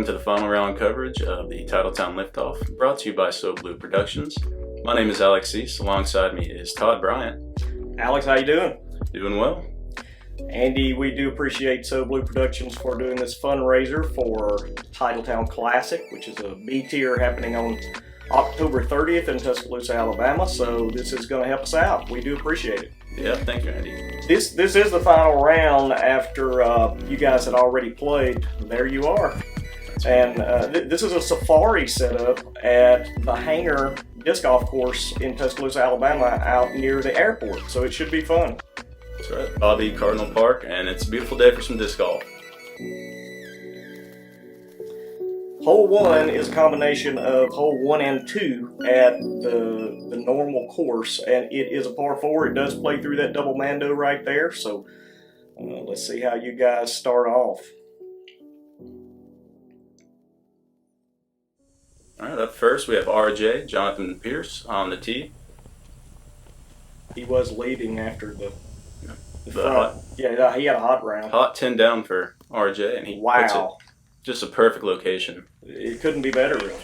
welcome to the final round coverage of the Titletown Liftoff, brought to you by Soblue Productions. My name is Alec Cease. Alongside me is Todd Bryant. Alex, how you doing? Doing well. Andy, we do appreciate Soblue Productions for doing this fundraiser for Titletown Classic, which is a B tier happening on October 30th in Tuscaloosa, Alabama. So this is going to help us out. We do appreciate it. Yeah, thank you, Andy. This is the final round after you guys had already played. There you are. And this is a safari setup at the Hangar Disc Golf Course in Tuscaloosa, Alabama, out near the airport. So it should be fun. That's right, Robert Cardinal Park, and it's a beautiful day for some disc golf. Hole 1 is a combination of hole 1 and 2 at the normal course, and it is a par 4. It does play through that double mando right there, so let's see how you guys start off. All right, up first we have RJ, Jonathan Pearce, on the tee. He was leading after the front. Hot, yeah, he had a hot round. hot 10 down for RJ, and he puts it just a perfect location. It couldn't be better, really.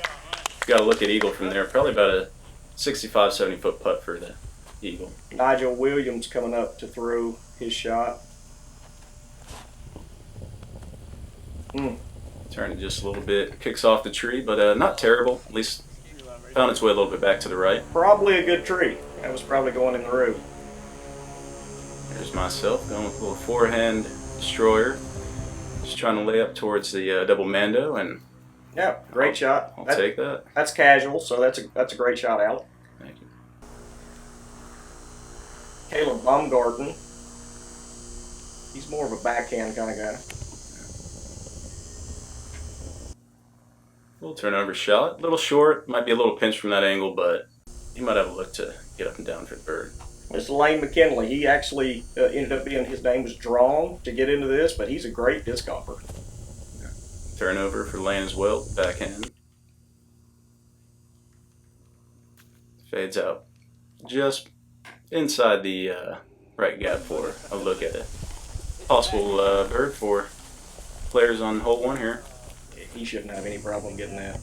Got to look at Eagle from there. Probably about a 65, 70 foot putt for the Eagle. Nigel Williams coming up to throw his shot. Turn it just a little bit. Kicks off the tree, but not terrible. At least found its way a little bit back to the right. Probably a good tree. That was probably going in the road. There's myself going with a little forehand destroyer. Just trying to lay up towards the double mando, and yeah, great shot. I'll take that. That's casual, so that's a great shot, Alec. Thank you. Caleb Baumgarten. He's more of a backhand kind of guy. Little turnover shot. A little short. Might be a little pinch from that angle, but he might have a look to get up and down for the bird. This is Lane McKinley. He actually ended up being, his name was drawn to get into this, but he's a great disc golfer. Yeah. Turnover for Lane as well, backhand. Fades out just inside the right gap for a look at it. Possible bird for players on hole 1 here. He shouldn't have any problem getting that.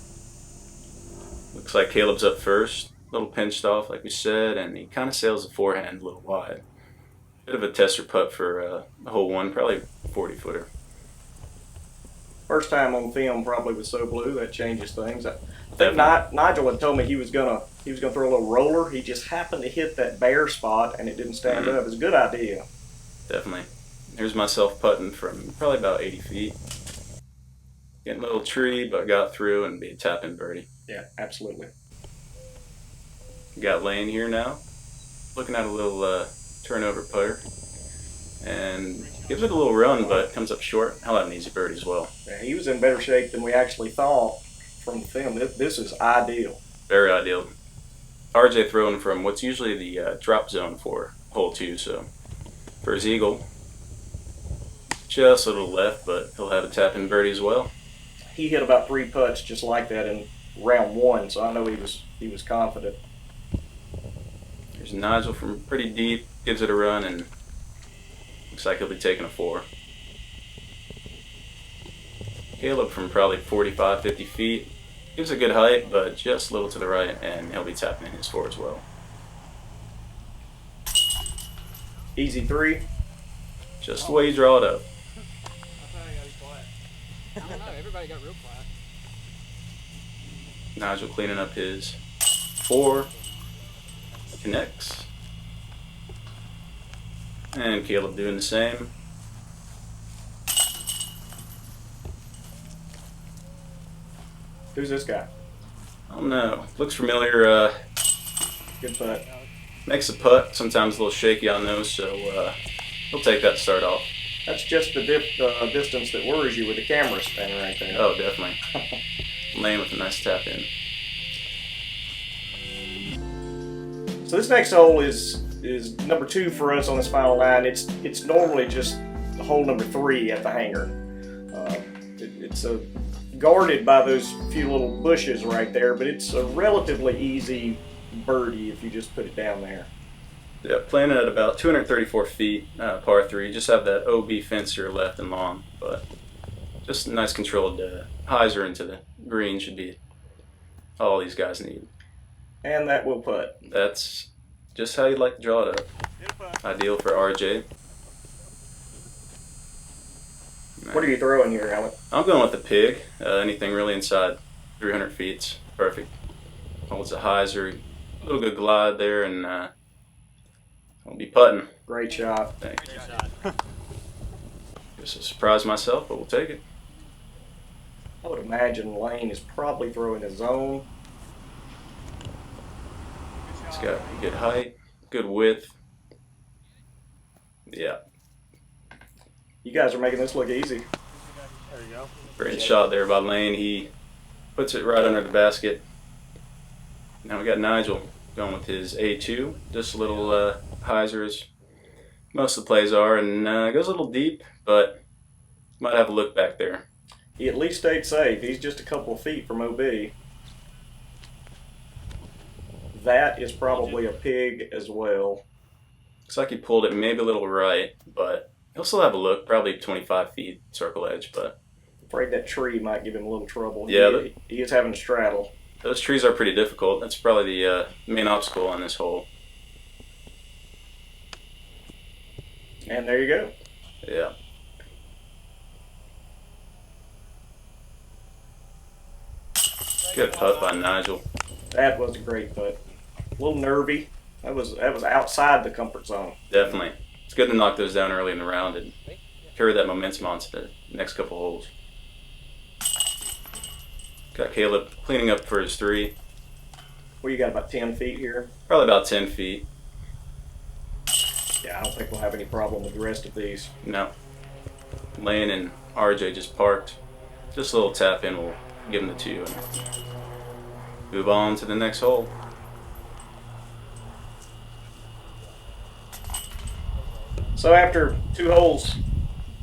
Looks like Caleb's up first. A little pinched off, like we said, and he kind of sails the forehand a little wide. Bit of a tester putt for hole 1, probably 40-footer. First time on film, probably with Soblue. That changes things. I think Nigel had told me he was gonna throw a little roller. He just happened to hit that bare spot, and it didn't stand up. It's a good idea. Definitely. Here's myself putting from probably about 80 feet. Getting a little tree, but got through and be a tap-in birdie. Yeah, absolutely. Got Lane here now, looking at a little turnover putter, and gives it a little run, but comes up short. He'll have an easy birdie as well. Yeah, he was in better shape than we actually thought from the film. This is ideal. Very ideal. RJ throwing from what's usually the drop zone for hole 2, so for his Eagle, just a little left, but he'll have a tap-in birdie as well. He hit about 3 putts just like that in round 1, so I know he was confident. There's Nigel from pretty deep, gives it a run, and looks like he'll be taking a 4. Caleb from probably 45, 50 feet, gives a good height, but just a little to the right, and he'll be tapping in his 4 as well. Easy 3. Just the way you draw it up. I don't know, everybody got real quiet. Nigel cleaning up his 4. Connects. And Caleb doing the same. Who's this guy? I don't know. Looks familiar. Good putt. Makes a putt. Sometimes a little shaky on those, so he'll take that to start off. That's just the distance that worries you with the camera spinning right there. Oh, definitely. Lane with a nice tap in. So this next hole is number 2 for us on this final line. It's normally just hole number 3 at the Hangar. It's guarded by those few little bushes right there, but it's a relatively easy birdie if you just put it down there. Yeah, playing at about 234 feet, par 3. Just have that OB fence here left and long, but just a nice controlled hyzer into the green should be all these guys need. And that will putt. That's just how you'd like to draw it up. Ideal for RJ. What are you throwing here, Alec? I'm going with the pig. Anything really inside 300 feet's perfect. Holds a hyzer, a little good glide there, and I'll be putting. Great shot. Thanks. Just surprised myself, but we'll take it. I would imagine Lane is probably throwing a zone. It's got good height, good width. Yeah. You guys are making this look easy. There you go. Great shot there by Lane. He puts it right under the basket. Now we got Nigel going with his A2. Just a little hyzer as most of the plays are, and goes a little deep, but might have a look back there. He at least stayed safe. He's just a couple of feet from OB. That is probably a pig as well. Looks like he pulled it maybe a little right, but he'll still have a look, probably 25 feet circle edge, but Afraid that tree might give him a little trouble. Yeah, he is having to straddle. those trees are pretty difficult. That's probably the main obstacle on this hole. And there you go. Yeah. Good putt by Nigel. That was a great putt. A little nervy. That was outside the comfort zone. Definitely. It's good to knock those down early in the round and carry that momentum on to the next couple holes. Got Caleb cleaning up for his 3. Well, you got about 10 feet here. Probably about 10 feet. Yeah, I don't think we'll have any problem with the rest of these. No. Lane and RJ just parked. Just a little tap in will give him the 2 and move on to the next hole. So after 2 holes,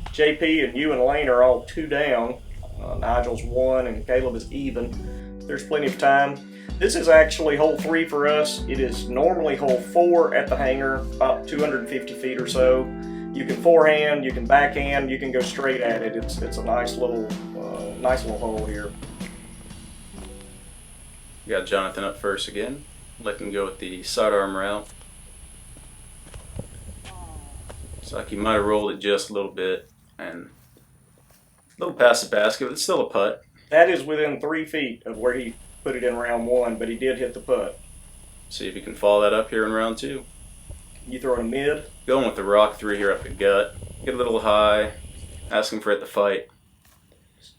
JP and you and Lane are all 2 down. Nigel's 1 and Caleb is even. There's plenty of time. This is actually hole 3 for us. It is normally hole 4 at the hangar, about 250 feet or so. You can forehand, you can backhand, you can go straight at it. It's a nice little hole here. We got Jonathan up first again. Let him go with the sidearm route. Looks like he might have rolled it just a little bit and a little past the basket, but it's still a putt. That is within 3 feet of where he put it in round 1, but he did hit the putt. See if he can follow that up here in round 2. You throwing a mid? Going with the rock 3 here up the gut. Get a little high, asking for it to fight.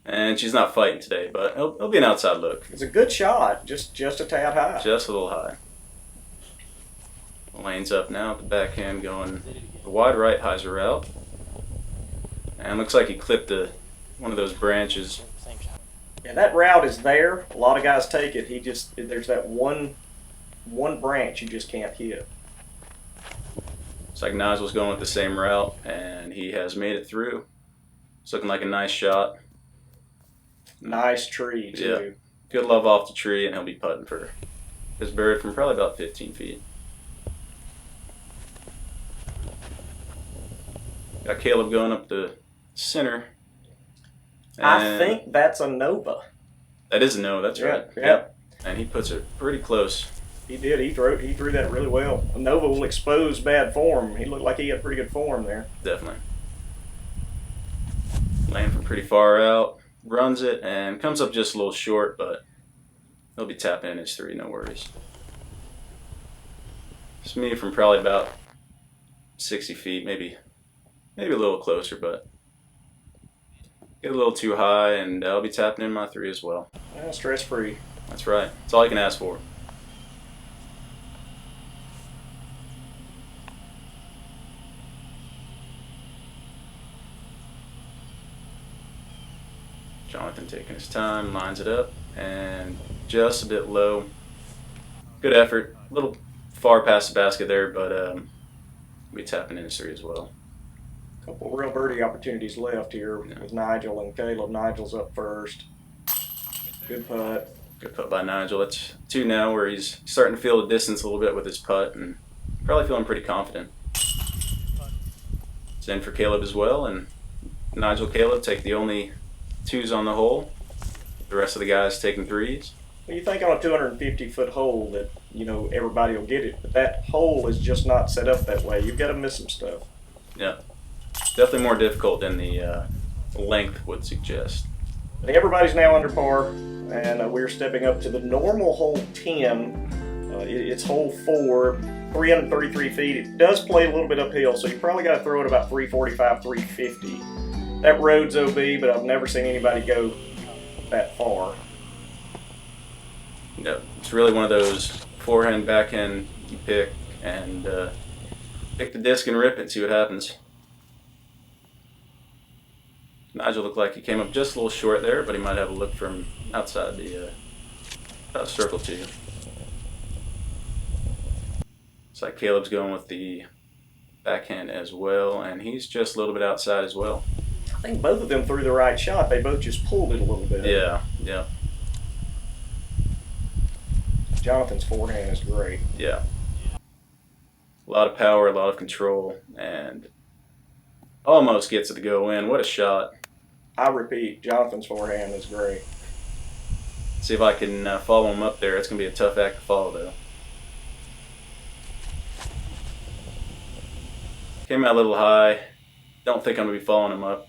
And she's not fighting today, but it'll be an outside look. It's a good shot, just a tad high. Just a little high. Lane's up now at the backhand going the wide right hyzer route. And looks like he clipped one of those branches. Yeah, that route is there. A lot of guys take it. There's that one branch you just can't hit. Looks like Nigel's going with the same route, and he has made it through. It's looking like a nice shot. Nice tree, too. Yeah. Good love off the tree, and he'll be putting for his bird from probably about 15 feet. Got Caleb going up the center. I think that's a Nova. That is a no, that's right. Yep. And he puts it pretty close. He did. He threw that really well. A Nova will expose bad form. He looked like he had pretty good form there. Definitely. Laying from pretty far out. Runs it and comes up just a little short, but he'll be tapping in his 3, no worries. It's me from probably about 60 feet, maybe a little closer, but get a little too high, and I'll be tapping in my 3 as well. Stress free. That's right. That's all I can ask for. Jonathan taking his time, lines it up, and just a bit low. Good effort. A little far past the basket there, but we tapping in his 3 as well. Couple real birdie opportunities left here with Nigel and Caleb. Nigel's up first. Good putt. Good putt by Nigel. That's 2 now, where he's starting to feel the distance a little bit with his putt, and probably feeling pretty confident. It's in for Caleb as well, and Nigel, Caleb take the only twos on the hole. The rest of the guys taking threes. Well, you think on a 250-foot hole that, everybody will get it, but that hole is just not set up that way. You've got to miss some stuff. Yeah. Definitely more difficult than the length would suggest. I think everybody's now under par, and we're stepping up to the normal hole 10. It's hole 4, 333 feet. It does play a little bit uphill, so you probably got to throw it about 345, 350. That road's OB, but I've never seen anybody go that far. Yeah, it's really one of those forehand, backhand you pick, and pick the disc and rip it, see what happens. Nigel looked like he came up just a little short there, but he might have a look from outside the circle too. Looks like Caleb's going with the backhand as well, and he's just a little bit outside as well. I think both of them threw the right shot. They both just pulled it a little bit. Yeah, yeah. Jonathan's forehand is great. Yeah. A lot of power, a lot of control, and almost gets it to go in. What a shot. I repeat, Jonathan's forehand is great. See if I can follow him up there. It's going to be a tough act to follow, though. Came out a little high. Don't think I'm going to be following him up.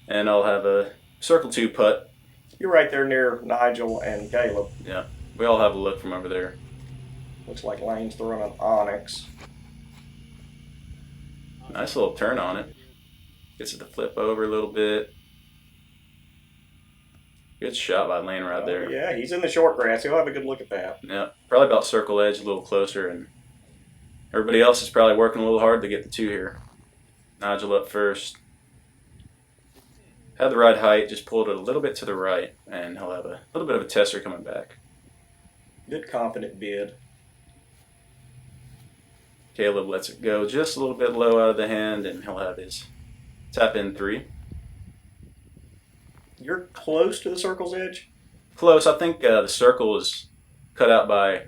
And I'll have a circle 2 putt. You're right there near Nigel and Caleb. Yeah, we all have a look from over there. Looks like Lane's throwing an onyx. Nice little turn on it. Gets it to flip over a little bit. Good shot by Lane right there. Yeah, he's in the short grass. He'll have a good look at that. Yeah, probably about circle edge, a little closer, and everybody else is probably working a little hard to get the 2 here. Nigel up first. Had the right height, just pulled it a little bit to the right, and he'll have a little bit of a tester coming back. Good confident bid. Caleb lets it go just a little bit low out of the hand, and he'll have his tap in 3. You're close to the circle's edge? Close. I think the circle is cut out by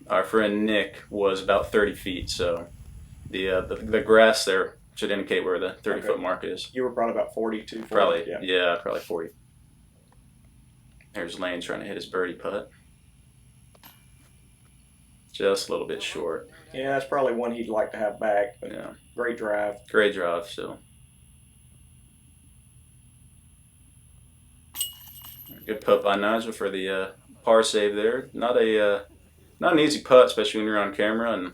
our friend Nick was about 30 feet, so the grass there should indicate where the 30-foot mark is. You were probably about 42. Probably, yeah, probably 40. There's Lane trying to hit his birdie putt. Just a little bit short. Yeah, that's probably one he'd like to have back. But Yeah. Great drive. Great drive still. Good putt by Nigel for the par save there. Not an easy putt, especially when you're on camera, and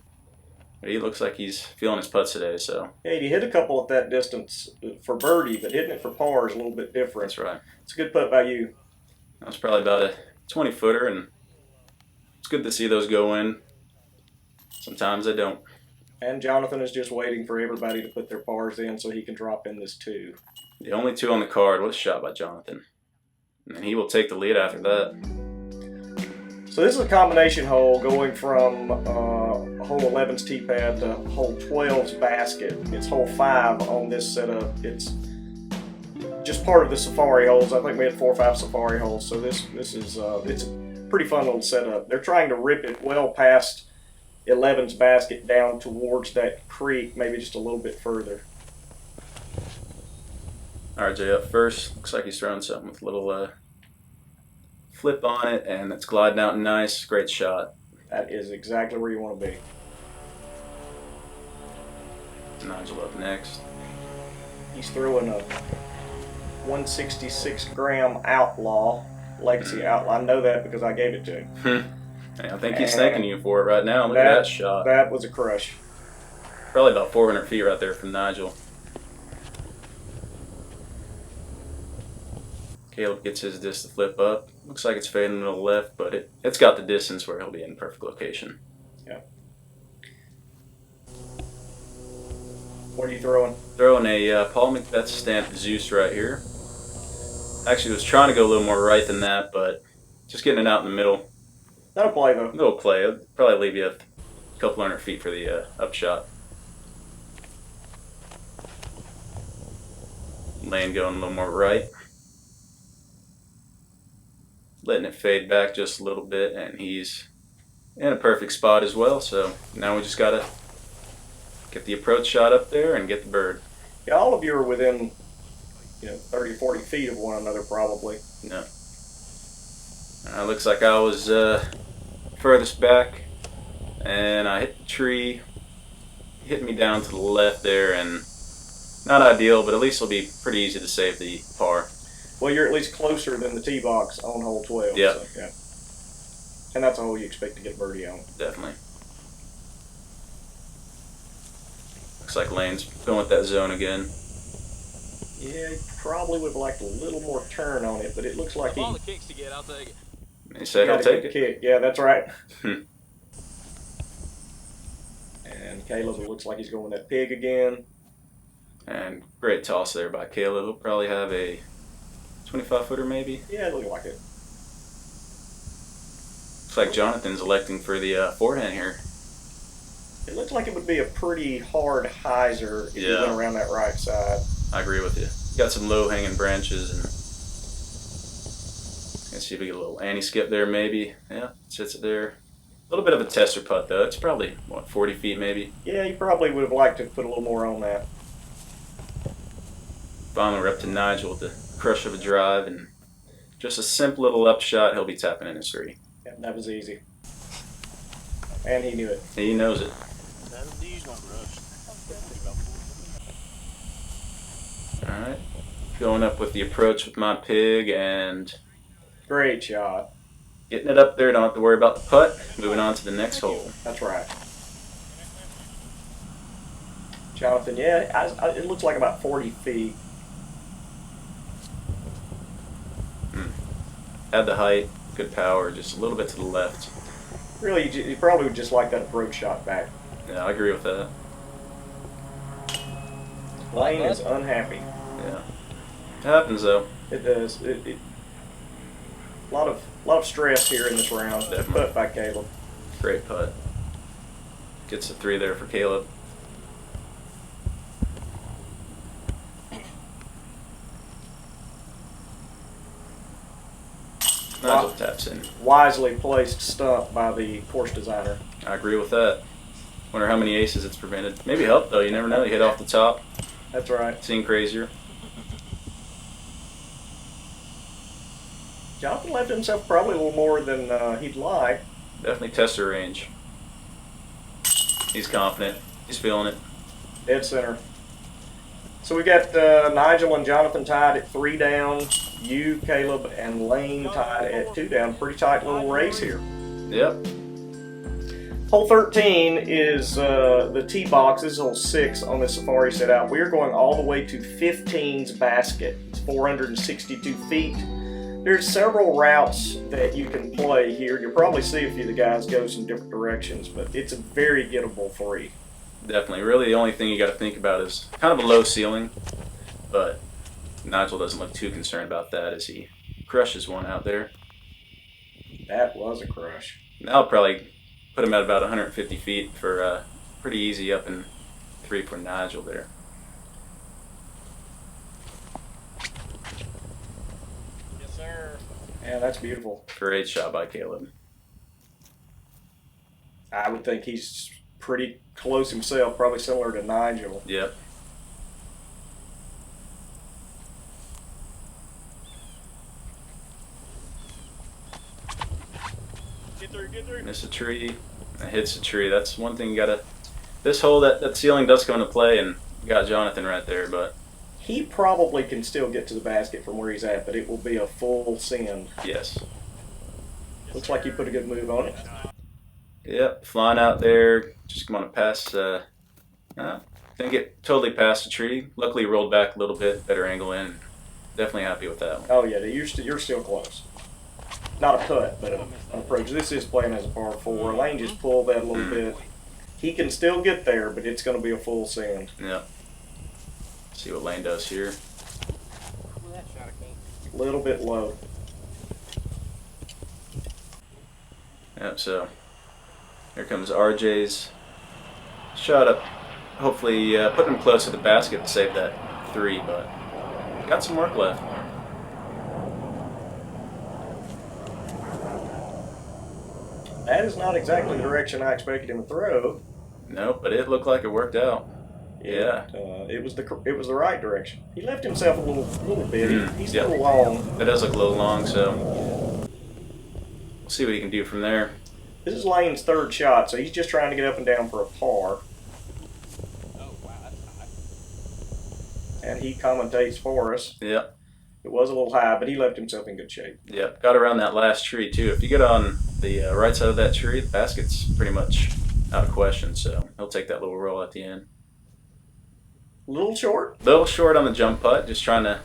he looks like he's feeling his putts today. So Yeah, he hit a couple at that distance for birdie, but hitting it for par is a little bit different. that's right. It's a good putt by you. That was probably about a 20-footer, and it's good to see those go in. Sometimes they don't. And Jonathan is just waiting for everybody to put their pars in so he can drop in this 2. The only 2 on the card. What a shot by Jonathan. And he will take the lead after that. So this is a combination hole going from hole 11's tee pad to hole 12's basket. It's hole 5 on this setup. It's just part of the safari holes. I think we had 4 or 5 safari holes. So this is it's a pretty fun little setup. They're trying to rip it well past 11's basket down towards that creek, maybe just a little bit further. RJ up first. Looks like he's throwing something with a little flip on it, and it's gliding out nice. Great shot. That is exactly where you want to be. Nigel up next. He's throwing a 166 gram Outlaw, Legacy Outlaw. I know that because I gave it to him. I think he's thanking you for it right now. Look at that shot. That was a crush. Probably about 400 feet right there from Nigel. Caleb gets his disc to flip up. Looks like it's fading to the left, but it's got the distance where he'll be in perfect location. Yeah. What are you throwing? Throwing a Paul Macbeth stamped Zeus right here. Actually, was trying to go a little more right than that, but just getting it out in the middle. That'll play though. Little play. It'll probably leave you a couple hundred feet for the upshot. Lane going a little more right. Letting it fade back just a little bit, and he's in a perfect spot as well. So now we just got to get the approach shot up there and get the bird. Yeah, all of you are within 30 or 40 feet of one another probably. No. Looks like I was furthest back, and I hit the tree. Hit me down to the left there, and not ideal, but at least it'll be pretty easy to save the par. Well, you're at least closer than the tee box on hole 12. Yep. So, yeah. And that's a hole you expect to get birdie on. Definitely. Looks like Lane's going with that zone again. Yeah, he probably would have liked a little more turn on it, but it looks like all the kicks to get, I'll take it. He said he'll got a take good it. kick. Yeah, that's right. And Caleb, it looks like he's going with that pig again. And great toss there by Caleb. He'll probably have a 25-footer maybe. Yeah, it looked like it. Looks like Jonathan's electing for the forehand here. It looks like it would be a pretty hard hyzer if you went around that right side. I agree with you. Got some low-hanging branches, and let's see if we get a little anti-skip there maybe. Yeah, sits it there. A little bit of a tester putt though. It's probably, what, 40 feet maybe? Yeah, you probably would have liked to put a little more on that. Finally, we're up to Nigel with the crush of a drive, and just a simple little up shot. He'll be tapping in his three. Yeah, that was easy. And he knew it. He knows it. Alright. Going up with the approach with my pig, and Great shot. getting it up there. Don't have to worry about the putt. Moving on to the next hole. That's right. Jonathan, yeah, it looks like about 40 feet. Had the height, good power, just a little bit to the left. Really, you probably would just like that approach shot back. Yeah, I agree with that. Lane is unhappy. Yeah. It happens though. It does. A lot of stress here in this round. Definitely. Putt by Caleb. Great putt. Gets a 3 there for Caleb. Nigel taps in. Wisely placed stump by the course designer. I agree with that. Wonder how many aces it's prevented. Maybe help though. You never know. You hit off the top. That's right. Seeing crazier. Jonathan left himself probably a little more than he'd like. Definitely tester range. He's confident. He's feeling it. Dead center. So we got Nigel and Jonathan tied at 3 down. You, Caleb, and Lane tied at 2 down. Pretty tight little race here. Yep. Hole 13 is the tee box. This is hole 6 on the Safari set out. We are going all the way to 15's basket. It's 462 feet. There's several routes that you can play here. You'll probably see a few of the guys go some different directions, but it's a very gettable 3. Definitely. Really, the only thing you got to think about is kind of a low ceiling, but Nigel doesn't look too concerned about that as he crushes one out there. That was a crush. That'll probably put him at about 150 feet for pretty easy up and 3 for Nigel there. Yes, sir. Yeah, that's beautiful. Great shot by Caleb. I would think he's pretty close himself, probably similar to Nigel. Yep. Get through. Miss a tree. It hits a tree. That's one thing you gotta. This hole, that ceiling does come into play, and you got Jonathan right there, but He probably can still get to the basket from where he's at, but it will be a full send. yes. Looks like you put a good move on it. Yep, flying out there, just going to pass. Didn't get totally past the tree. Luckily, rolled back a little bit, better angle in. Definitely happy with that one. Oh yeah, you're still close. Not a putt, but an approach. This is playing as a par 4. Lane just pulled that a little bit. He can still get there, but it's going to be a full send. Yep. See what Lane does here. That shot I can't. A little bit low. Yep, so here comes RJ's shot up. Hopefully putting him close to the basket to save that 3, but got some work left. That is not exactly the direction I expected him to throw. Nope, but it looked like it worked out. Yeah. It was the right direction. He left himself a little bit. He's yep. a little long. That does look a little long, so we'll see what he can do from there. This is Lane's third shot, so he's just trying to get up and down for a par. Oh, wow, that's high. And he commentates for us. Yep. It was a little high, but he left himself in good shape. Yep. Got around that last tree too. If you get on the right side of that tree, the basket's pretty much out of question. So he'll take that little roll at the end. Little short. Little short on the jump putt. Just trying to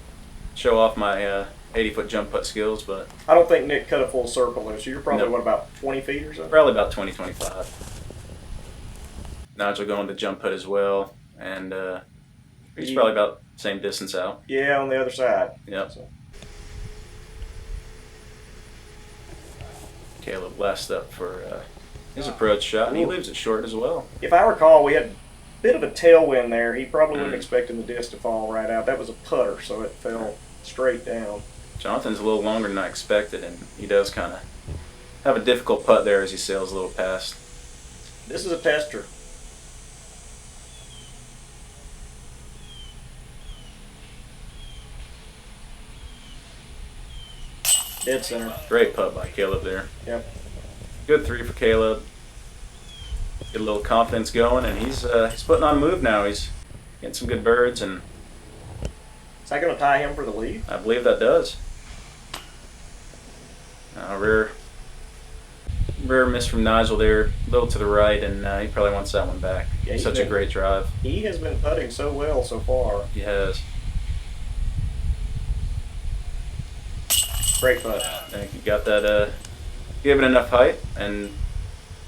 show off my 80-foot jump putt skills, but I don't think Nick cut a full circle there, so you're probably, Nope. what, about 20 feet or so? probably about 20, 25. Nigel going to jump putt as well, and he's probably about the same distance out. Yeah, on the other side. Yep. So. Caleb last up for his approach shot, and he leaves it short as well. If I recall, we had a bit of a tailwind there. He probably wasn't expecting the disc to fall right out. That was a putter, so it fell straight down. Jonathan's a little longer than I expected, and he does kind of have a difficult putt there as he sails a little past. This is a tester. Dead center. Great putt by Caleb there. Yep. Good 3 for Caleb. Get a little confidence going, and he's putting on a move now. He's getting some good birds, and Is that going to tie him for the lead? I believe that does. Rare miss from Nigel there, a little to the right, and he probably wants that one back. Yeah, Such a great drive. He has been putting so well so far. He has. Great putt. I think he got that, gave it enough height, and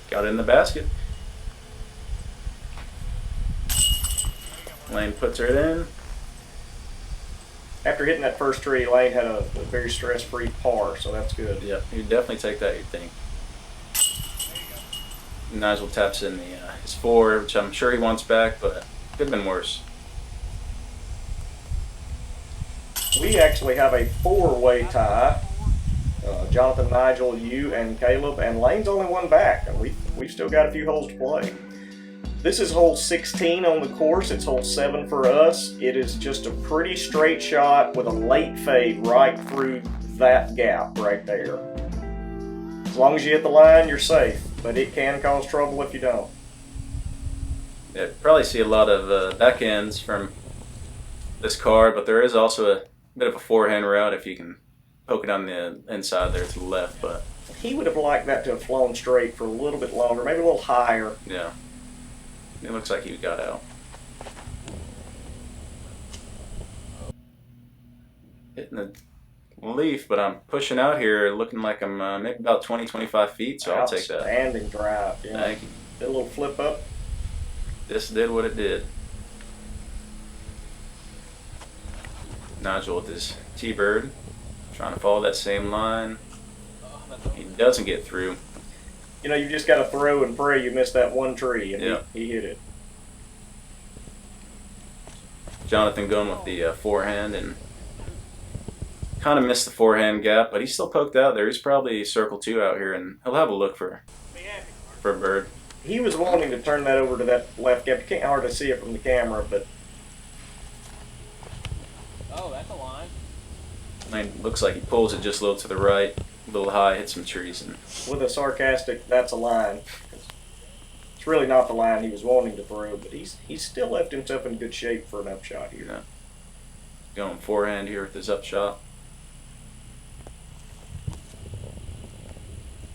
got it in the basket. Lane puts it in. After hitting that first tree, Lane had a very stress-free par, so that's good. Yep, you'd definitely take that, you'd think. Nigel taps in his 4, which I'm sure he wants back, but could have been worse. We actually have a 4-way tie. Jonathan, Nigel, you, and Caleb, and Lane's only one back, and we've still got a few holes to play. This is hole 16 on the course. It's hole 7 for us. It is just a pretty straight shot with a late fade right through that gap right there. As long as you hit the line, you're safe, but it can cause trouble if you don't. Yeah, probably see a lot of back ends from this card, but there is also a bit of a forehand route if you can poke it on the inside there to the left. But he would have liked that to have flown straight for a little bit longer, maybe a little higher. Yeah, it looks like he got out. Hitting the leaf, but I'm pushing out here, looking like I'm maybe about 20, 25 feet, so I'll take that. Outstanding drive. Yeah. Thank you. Did a little flip up. This did what it did. Nigel with his T-bird, trying to follow that same line. He doesn't get through. You know, you just got to throw and pray you miss that one tree, and Yeah. he hit it. Jonathan going with the forehand and kind of missed the forehand gap, but he still poked out there. He's probably circle 2 out here, and he'll have a look for a bird. He was wanting to turn that over to that left gap. You can't hardly see it from the camera, but Oh, that's a line. Lane looks like he pulls it just a little to the right, a little high, hit some trees, and with a sarcastic, that's a line. It's really not the line he was wanting to throw, but he's still left himself in good shape for an upshot here. Yeah. Going forehand here with his upshot.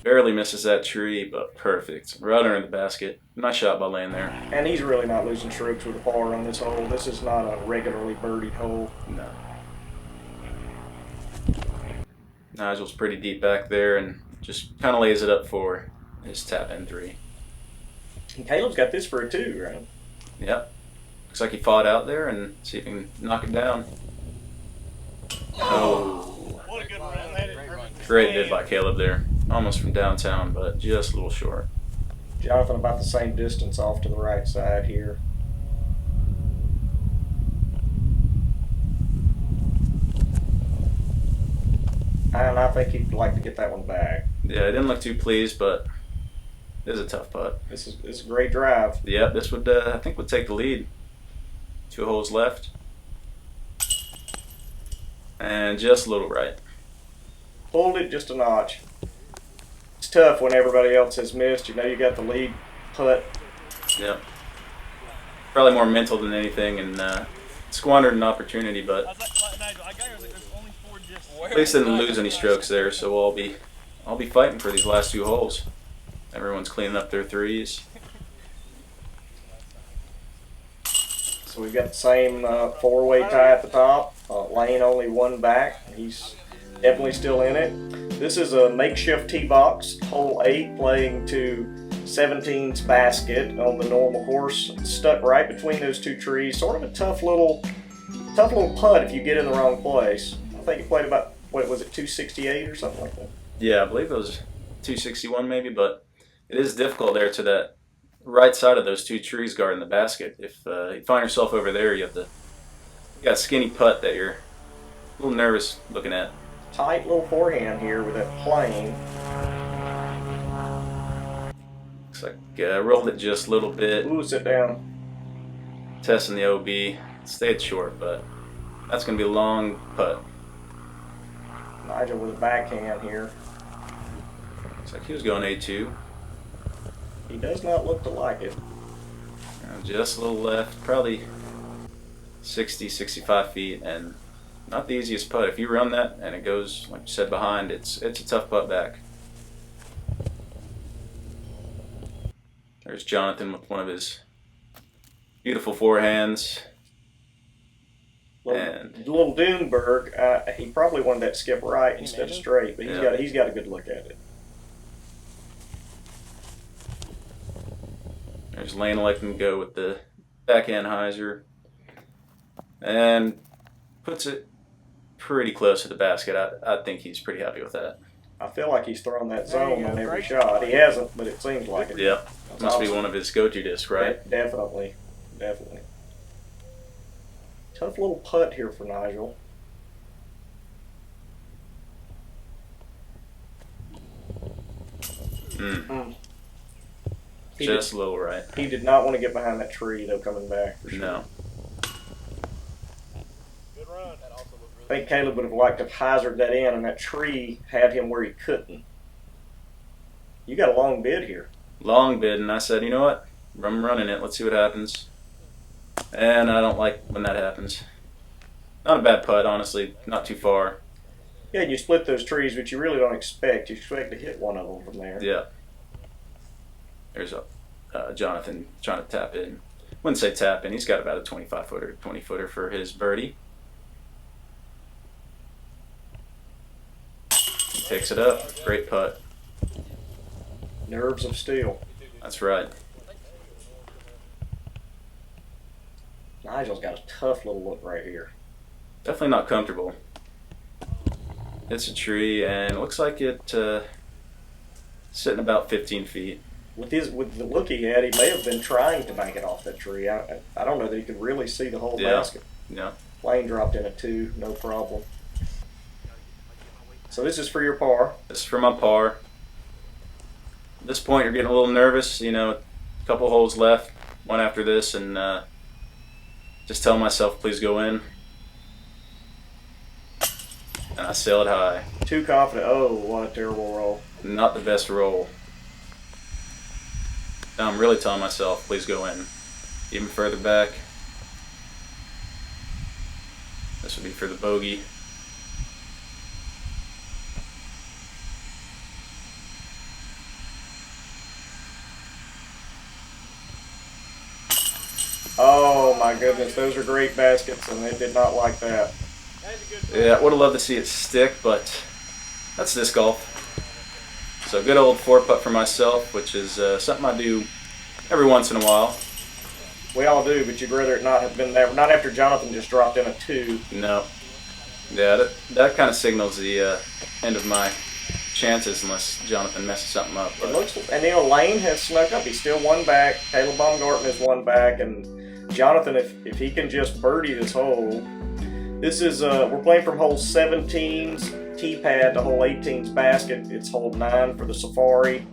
Barely misses that tree, but perfect. Right under the basket. Nice shot by Lane there. And he's really not losing strokes with a par on this hole. This is not a regularly birdied hole. No. Nigel's pretty deep back there and just kind of lays it up for his tap in 3. And Caleb's got this for a 2, right? Yep. Looks like he fought out there and see if he can knock it down. Oh. What a good run. Great bid by Caleb there. Almost from downtown, but just a little short. Jonathan about the same distance off to the right side here. And I think he'd like to get that one back. Yeah, I didn't look too pleased, but it is a tough putt. This is a great drive. Yep, this would I think would take the lead. 2 holes left. And just a little right. Pulled it just a notch. It's tough when everybody else has missed. You know you got the lead putt. Yep. Probably more mental than anything, and squandered an opportunity, but at least didn't lose any strokes there. So I'll be fighting for these last 2 holes. Everyone's cleaning up their threes. So we've got the same 4-way tie at the top. Lane only 1 back. He's definitely still in it. This is a makeshift tee box, hole 8, playing to 17's basket on the normal course. It's stuck right between those 2 trees. Sort of a tough little putt if you get in the wrong place. I think he played about, what was it, 268 or something like that? Yeah, I believe it was 261 maybe, but it is difficult there to that right side of those 2 trees guarding the basket. If you find yourself over there, you got a skinny putt that you're a little nervous looking at. Tight little forehand here with that plane. Looks like rolled it just a little bit. Ooh, sit down. Testing the OB. Stayed short, but that's going to be a long putt. Nigel with a backhand here. Looks like he was going A2. He does not look to like it. Just a little left, probably 60, 65 feet, and not the easiest putt. If you run that and it goes, like you said, behind, it's a tough putt back. There's Jonathan with one of his beautiful forehands. Little Doonberg, he probably wanted that skip right instead of straight, but he's got a good look at it. There's Lane electing to go with the backhand hyzer and puts it pretty close to the basket. I think he's pretty happy with that. I feel like he's throwing that zone on every shot. He hasn't, but it seems like it. Yep. Must be one of his go-to discs, right? Definitely. Tough little putt here for Nigel. Just a little right. He did not want to get behind that tree, though, coming back. For sure. No. Good run. I think Caleb would have liked to have hyzered that in, and that tree had him where he couldn't. You got a long bid here. Long bid, and I said, you know what? I'm running it. Let's see what happens. And I don't like when that happens. Not a bad putt, honestly. Not too far. Yeah, you split those trees, but you really don't expect. You expect to hit one of them from there. Yeah. There's Jonathan trying to tap in. Wouldn't say tap in. He's got about a 25-footer, 20-footer for his birdie. He picks it up. Great putt. Nerves of steel. That's right. Nigel's got a tough little look right here. Definitely not comfortable. Hits a tree, and it looks like it sitting about 15 feet. With the look he had, he may have been trying to bank it off that tree. I don't know that he could really see the whole basket. Yeah. Lane dropped in at 2, no problem. So this is for your par. This is for my par. At this point, you're getting a little nervous. You know, a couple holes left, one after this, and just tell myself, please go in. And I sail it high. Too confident. Oh, what a terrible roll. Not the best roll. Now I'm really telling myself, please go in. Even further back. This would be for the bogey. Oh my goodness, those are great baskets, and they did not like that. Yeah, would have loved to see it stick, but that's disc golf. So good old 4-putt for myself, which is something I do every once in a while. We all do, but you'd rather it not have been there. Not after Jonathan just dropped in a 2. No. Yeah, that kind of signals the end of my chances unless Jonathan messes something up. It looks, and Lane has snuck up. He's still 1 back. Caleb Baumgarten is 1 back, and Jonathan, if he can just birdie this hole. This is we're playing from hole 17's tee pad to hole 18's basket. It's hole 9 for the Safari.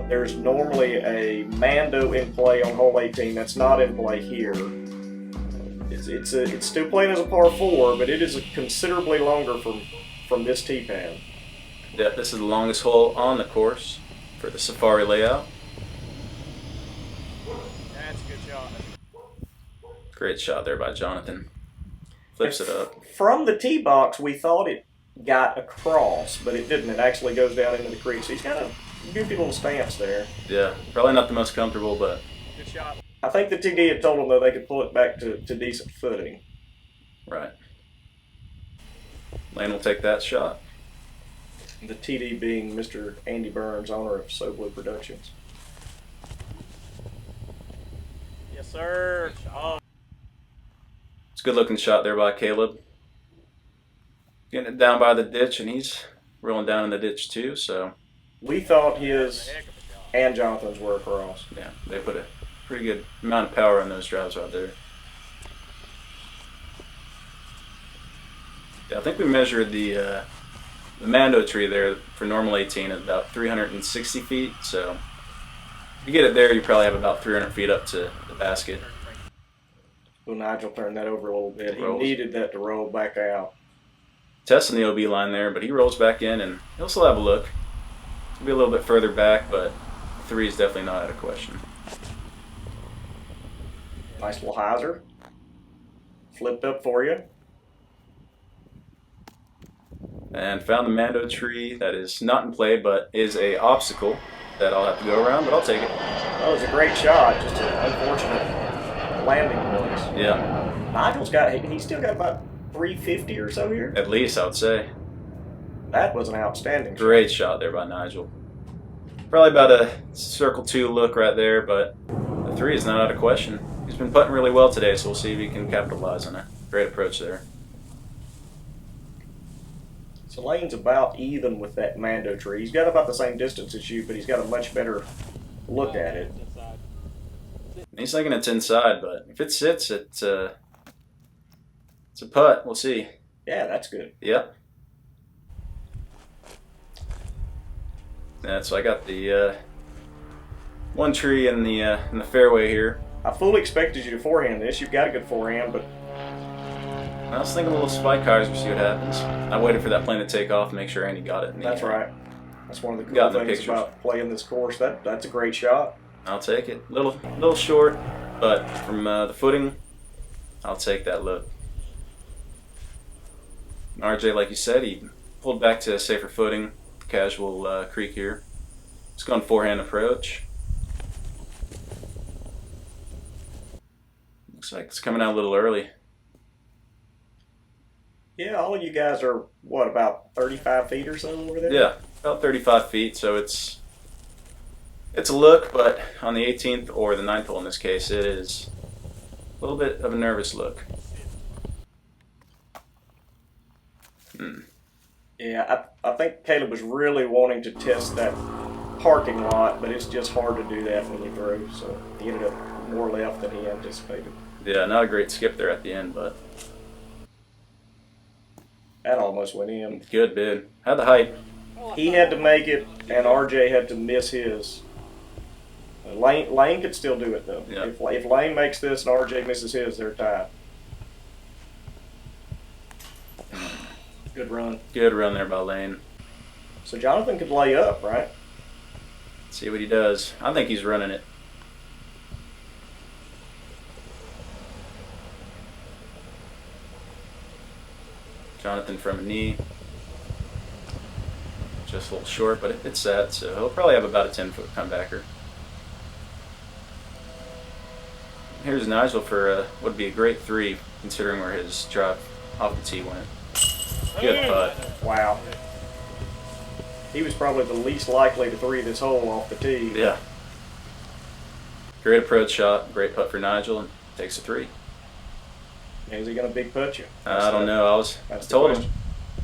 There's normally a Mando in play on hole 18. That's not in play here. It's still playing as a par 4, but it is considerably longer from this tee pad. Yeah, this is the longest hole on the course for the Safari layout. That's a good shot. Great shot there by Jonathan. Flips it up. From the tee box, we thought it got across, but it didn't. It actually goes down into the creek. So he's got a goofy little stance there. Yeah, probably not the most comfortable, but Good shot. I think the TD had told him though they could pull it back to decent footing. right. Lane will take that shot. The TD being Mr. Andy Burns, owner of Soblue Productions. Yes, sir. Oh, It's a good looking shot there by Caleb. Getting it down by the ditch, and he's rolling down in the ditch too, so We thought his heck of a shot. and Jonathan's were across. yeah, they put a pretty good amount of power on those drives right there. Yeah, I think we measured the Mando tree there for normal 18 at about 360 feet, so if you get it there, you probably have about 300 feet up to the basket. Well, Nigel turned that over a little bit. He Rolls. needed that to roll back out. Testing the OB line there, but he rolls back in and he'll still have a look. He'll be a little bit further back, but 3 is definitely not out of question. Nice little hyzer. Flipped up for you. And found the Mando tree that is not in play, but is a obstacle that I'll have to go around, but I'll take it. That was a great shot, just an unfortunate landing place. Yeah, Nigel's he's still got about 350 or so here. at least I would say. That was an outstanding shot. Great shot there by Nigel. Probably about a circle 2 look right there, but the 3 is not out of question. He's been putting really well today, so we'll see if he can capitalize on it. Great approach there. So Lane's about even with that Mando tree. He's got about the same distance as you, but he's got a much better look at it. Inside. He's thinking it's inside, but if it sits, it's a putt. We'll see. Yeah, that's good. Yep. Yeah, so I got the one tree in the fairway here. I fully expected you to forehand this. You've got a good forehand, but I was thinking a little spike hyzer, see what happens. I waited for that plane to take off and make sure Andy got it. that's right. That's one of the Got cool the things pictures. about playing this course. That's a great shot. I'll take it. Little short, but from the footing, I'll take that look. RJ, like you said, he pulled back to a safer footing, casual creek here. Just going forehand approach. Looks like it's coming out a little early. Yeah, all of you guys are, what, about 35 feet or so over there? Yeah, about 35 feet, so it's a look, but on the 18th or the 9th hole in this case, it is a little bit of a nervous look. Yeah, I think Caleb was really wanting to test that parking lot, but it's just hard to do that when you throw, so he ended up more left than he anticipated. Yeah, not a great skip there at the end, but That almost went in. good bid. Had the height. He had to make it, and RJ had to miss his. Lane could still do it, though. Yeah. If Lane makes this and RJ misses his, they're tied. Good run. Good run there by Lane. So Jonathan could lay up, right? See what he does. I think he's running it. Jonathan from a knee. Just a little short, but it's set, so he'll probably have about a 10-foot comebacker. Here's Nigel for what would be a great 3, considering where his drop off the tee went. Good putt. Wow. He was probably the least likely to 3 this hole off the tee. Yeah. Great approach shot, great putt for Nigel, and takes a 3. Is he going to big putt you? I don't know. I That's the told him,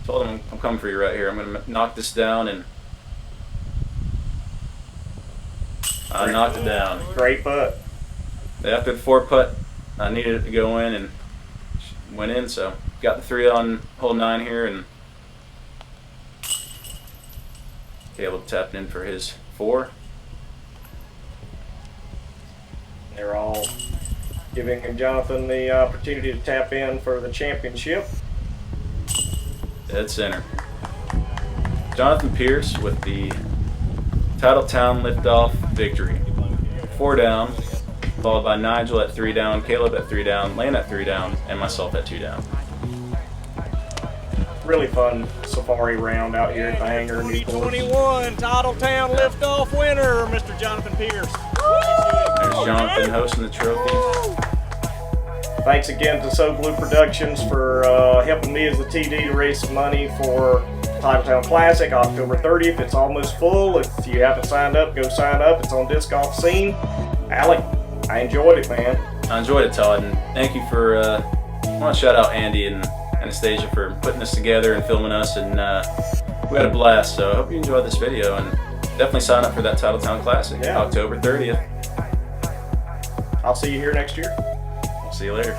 question. I'm coming for you right here. I'm going to knock this down, and I knocked it down. Great putt. After the 4 putt, I needed it to go in, and went in. So got the 3 on hole 9 here, and Caleb tapped in for his 4. They're all giving Jonathan the opportunity to tap in for the championship. Dead center. Jonathan Pearce with the Titletown Liftoff victory. 4 down, followed by Nigel at 3 down, Caleb at 3 down, Lane at 3 down, and myself at 2 down. Really fun safari round out here at the hangar. 2021 Titletown Liftoff winner, Mr. Jonathan Pearce. There's Jonathan hosting the trophy. Thanks again to Soblue Productions for helping me as the TD to raise some money for Titletown Classic, October 30th. It's almost full. If you haven't signed up, go sign up. It's on Disc Golf Scene. Alec, I enjoyed it, man. I enjoyed it, Todd, and thank you for, I want to shout out Andy and Anastasia for putting this together and filming us, and we had a blast, so I hope you enjoyed this video, and definitely sign up for that Titletown Classic, October 30th. I'll see you here next year. See you later.